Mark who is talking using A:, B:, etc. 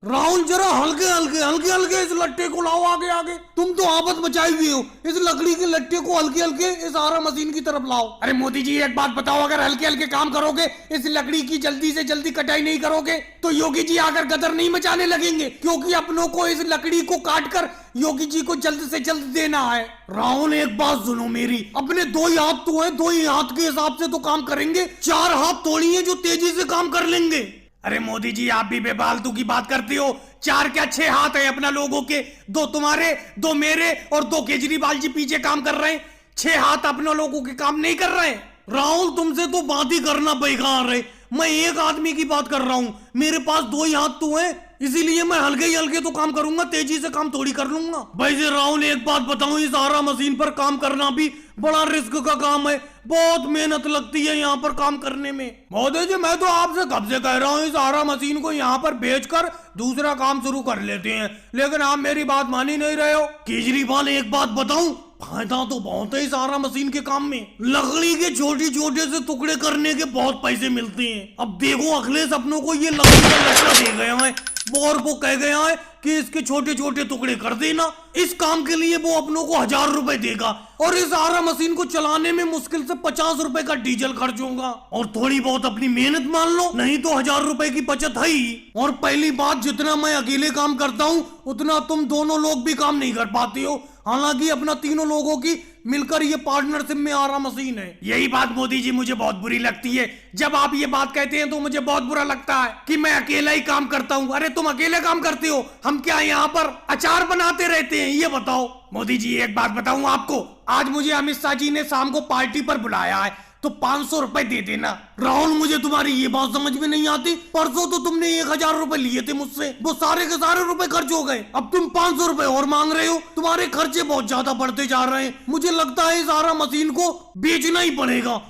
A: राहुल जरा हल्के हल्के हल्के हल्के इस लट्टे को लाओ आगे आगे। तुम तो आफत मचाई हुई हो। इस लकड़ी के लट्टे को हल्के हल्के इस आरा मशीन की तरफ लाओ। अरे मोदी जी एक बात बताओ, अगर हल्के हल्के काम करोगे, इस लकड़ी की जल्दी से जल्दी कटाई नहीं करोगे तो योगी जी आकर गदर नहीं मचाने लगेंगे, क्योंकि अपनों को इस लकड़ी को काट कर योगी जी को जल्द से जल्द देना है। राहुल एक बात सुनो मेरी, अपने दो ही हाथ तो है, दो ही हाथ के हिसाब से तो काम करेंगे, चार हाथ तोड़िए जो तेजी से काम कर लेंगे। अरे मोदी जी आप भी बेफालतू की बात करते हो। चार क्या 6 हाथ है अपना लोगों के, 2 तुम्हारे 2 मेरे और 2 केजरीवाल जी पीछे काम कर रहे हैं। 6 हाथ अपना लोगों के काम नहीं कर रहे हैं। राहुल तुमसे तो बात ही करना बेकार है। मैं एक आदमी की बात कर रहा हूं, मेरे पास 2 ही हाथ तो है, इसीलिए मैं हल्के ही हल्के तो काम करूंगा, तेजी से काम थोड़ी कर लूंगा। वैसे राहुल एक बात बताऊं, इस आरा मशीन पर काम करना भी बड़ा रिस्क का काम है, बहुत मेहनत लगती है यहाँ पर काम करने में। मोदी जी मैं तो आपसे कब से कह रहा हूँ इस आरा मशीन को यहाँ पर बेचकर दूसरा काम शुरू कर लेते हैं, लेकिन आप मेरी बात मान ही नहीं रहे हो। केजरीवाल एक बात बताऊं, फायदा तो बहुत है इस आरा मशीन के काम में। लकड़ी के छोटे छोटे से टुकड़े करने के बहुत पैसे मिलते हैं। अब देखो अखिलेश अपनों को ये लकड़ी का लकड़ा दे गया है, बोर को कह गया है कि इसके छोटे छोटे टुकड़े कर देना। इस काम के लिए वो अपनों को 1000 रुपए देगा और इस आरा मशीन को चलाने में मुश्किल से 50 रुपए का डीजल खर्च होगा, और थोड़ी बहुत अपनी मेहनत मान लो, नहीं तो 1000 रुपए की बचत है ही। और पहली बात, जितना मैं अकेले काम करता हूँ उतना तुम दोनों लोग भी काम नहीं कर पाते हो, हालांकि अपना तीनों लोगों की मिलकर ये पार्टनरशिप में आरा मशीन है। यही बात मोदी जी मुझे बहुत बुरी लगती है, जब आप ये बात कहते हैं तो मुझे बहुत बुरा लगता है कि मैं अकेला ही काम करता हूँ। अरे तुम अकेले काम करते हो, हम क्या यहाँ पर अचार बनाते रहते हैं, ये बताओ। मोदी जी एक बात बताऊं आपको, आज मुझे अमित शाह जी ने शाम को पार्टी पर बुलाया है, तो 500 रुपए दे देना। राहुल मुझे तुम्हारी ये बात समझ में नहीं आती, परसों तो तुमने 1000 रुपए लिए थे मुझसे, वो सारे के सारे रुपए खर्च हो गए, अब तुम 500 रुपए और मांग रहे हो। तुम्हारे खर्चे बहुत ज्यादा बढ़ते जा रहे हैं, मुझे लगता है इस आरा मशीन को बेचना ही पड़ेगा